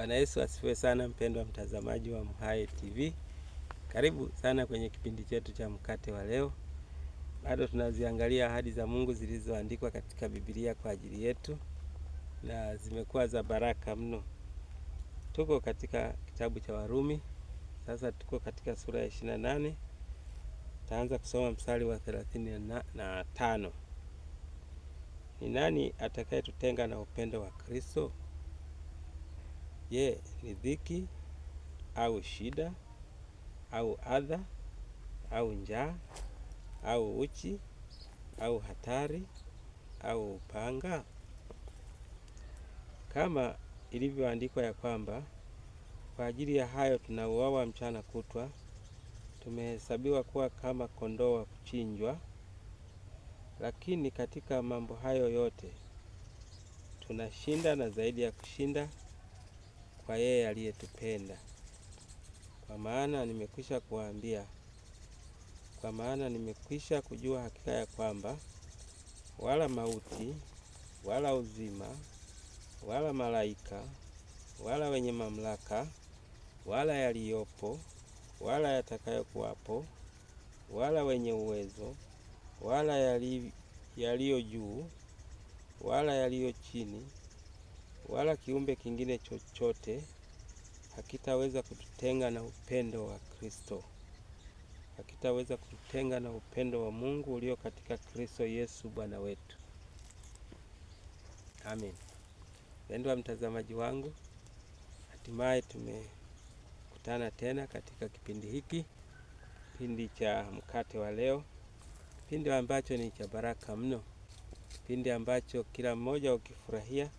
Bwana Yesu asifiwe sana, mpendwa mtazamaji wa MHAE TV. Karibu sana kwenye kipindi chetu cha mkate wa leo. Bado tunaziangalia ahadi za Mungu zilizoandikwa katika Biblia kwa ajili yetu na zimekuwa za baraka mno. Tuko katika kitabu cha Warumi. Sasa tuko katika sura ya 28. Taanza kusoma mstari wa 35. Ni nani atakayetutenga na upendo wa Kristo? Je, ni dhiki au shida au adha au njaa au uchi au hatari au upanga? Kama ilivyoandikwa ya kwamba kwa ajili ya hayo tunauawa mchana kutwa, tumehesabiwa kuwa kama kondoo wa kuchinjwa. Lakini katika mambo hayo yote tunashinda na zaidi ya kushinda kwa yeye aliyetupenda. Kwa maana nimekwisha kujua hakika ya kwamba wala mauti, wala uzima, wala malaika, wala wenye mamlaka, wala yaliyopo, wala yatakayokuwapo, wala wenye uwezo, wala yaliyo juu, wala yaliyo chini, wala kiumbe kingine chochote hakitaweza kututenga na upendo wa Kristo. Hakitaweza kututenga na upendo wa Mungu ulio katika Kristo Yesu Bwana wetu. Amen. Mpendwa mtazamaji wangu, hatimaye tumekutana tena katika kipindi hiki, kipindi cha mkate wa leo, kipindi ambacho ni cha baraka mno, kipindi ambacho kila mmoja ukifurahia,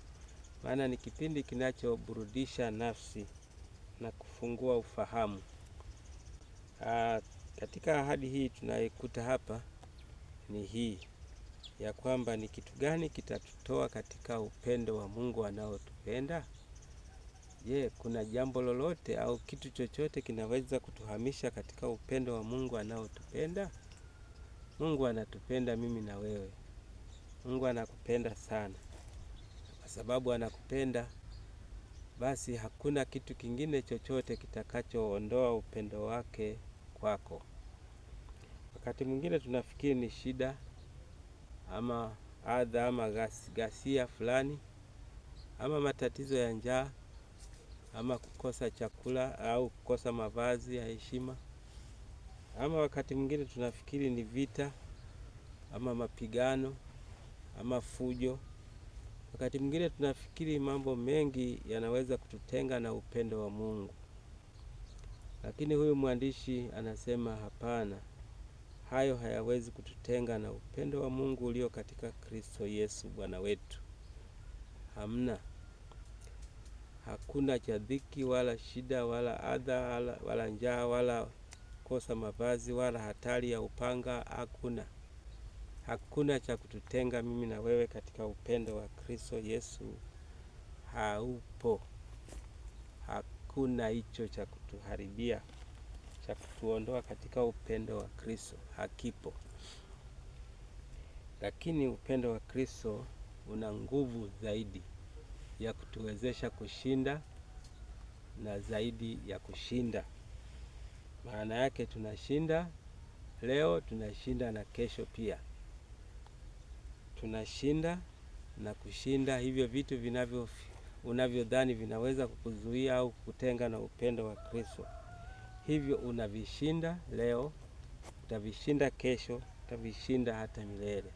maana ni kipindi kinachoburudisha nafsi na kufungua ufahamu. Katika ahadi hii tunaikuta hapa ni hii ya kwamba ni kitu gani kitatutoa katika upendo wa Mungu anaotupenda? Je, kuna jambo lolote au kitu chochote kinaweza kutuhamisha katika upendo wa Mungu anaotupenda? Mungu anatupenda mimi na wewe. Mungu anakupenda sana. Kwa sababu anakupenda, basi hakuna kitu kingine chochote kitakachoondoa upendo wake kwako. Wakati mwingine tunafikiri ni shida ama adha ama ghasia fulani ama matatizo ya njaa ama kukosa chakula au kukosa mavazi ya heshima, ama wakati mwingine tunafikiri ni vita ama mapigano ama fujo. Wakati mwingine tunafikiri mambo mengi yanaweza kututenga na upendo wa Mungu. Lakini huyu mwandishi anasema hapana, hayo hayawezi kututenga na upendo wa Mungu ulio katika Kristo Yesu Bwana wetu. Hamna. Hakuna cha dhiki wala shida wala adha wala njaa wala kosa mavazi wala hatari ya upanga. Hakuna cha kututenga mimi na wewe katika upendo wa Kristo Yesu. Haupo. Hakuna hicho cha kutuharibia, cha kutuondoa katika upendo wa Kristo. Hakipo. Lakini upendo wa Kristo una nguvu zaidi ya kutuwezesha kushinda na zaidi ya kushinda. Maana yake tunashinda leo, tunashinda na kesho pia. Tunashinda na kushinda hivyo vitu unavyodhani vinaweza kukuzuia au kukutenga na upendo wa Kristo. Hivyo unavishinda leo, utavishinda kesho, utavishinda hata milele.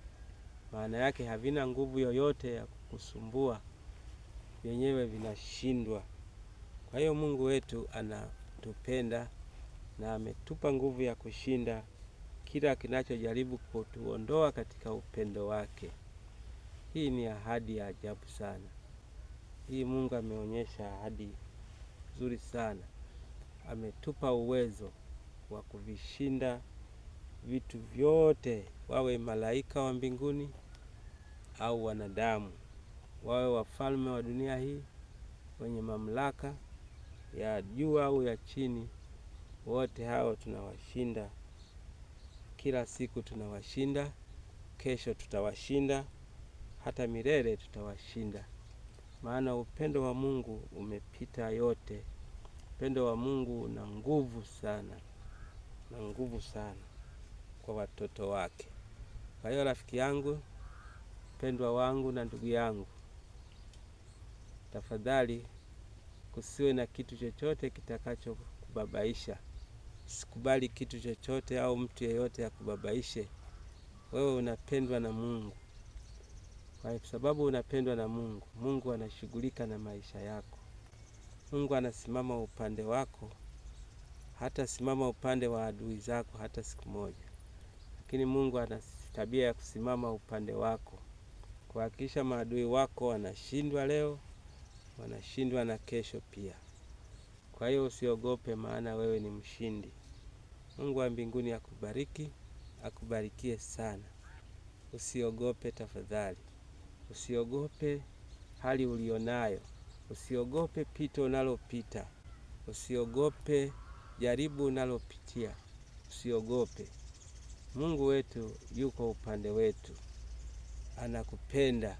Maana yake havina nguvu yoyote ya kukusumbua, vyenyewe vinashindwa. Kwa hiyo Mungu wetu anatupenda na ametupa nguvu ya kushinda kila kinachojaribu kutuondoa katika upendo wake. Hii ni ahadi ya ajabu sana. Hii Mungu ameonyesha ahadi nzuri sana. Ametupa uwezo wa kuvishinda vitu vyote, wawe malaika wa mbinguni au wanadamu, wawe wafalme wa dunia hii, wenye mamlaka ya juu au ya chini. Wote hao tunawashinda. Kila siku tunawashinda, kesho tutawashinda, hata milele tutawashinda. maana upendo wa Mungu umepita yote. Upendo wa Mungu una nguvu sana, na nguvu sana kwa watoto wake. Kwa hiyo rafiki yangu, mpendwa wangu na ndugu yangu, tafadhali kusiwe na kitu chochote kitakacho kubabaisha. Sikubali kitu chochote au mtu yeyote akubabaishe. Wewe unapendwa na Mungu. Kwa sababu unapendwa na Mungu, Mungu anashughulika na maisha yako. Mungu anasimama upande wako, hata simama upande wa adui zako hata siku moja. Lakini Mungu ana tabia ya kusimama upande wako, kuhakikisha maadui wako wanashindwa leo, wanashindwa na kesho pia. Kwa hiyo usiogope, maana wewe ni mshindi. Mungu wa mbinguni akubariki, akubarikie sana. Usiogope tafadhali. Usiogope hali ulionayo. Usiogope pito unalopita. Usiogope jaribu unalopitia. Usiogope. Mungu wetu yuko upande wetu. Anakupenda.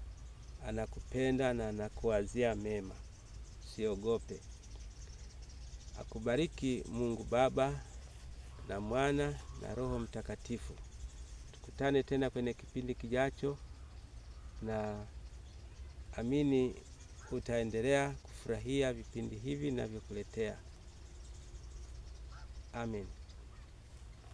Anakupenda na anakuwazia mema. Usiogope. Akubariki Mungu Baba na Mwana na Roho Mtakatifu. Tukutane tena kwenye kipindi kijacho, na amini utaendelea kufurahia vipindi hivi ninavyokuletea. Amen.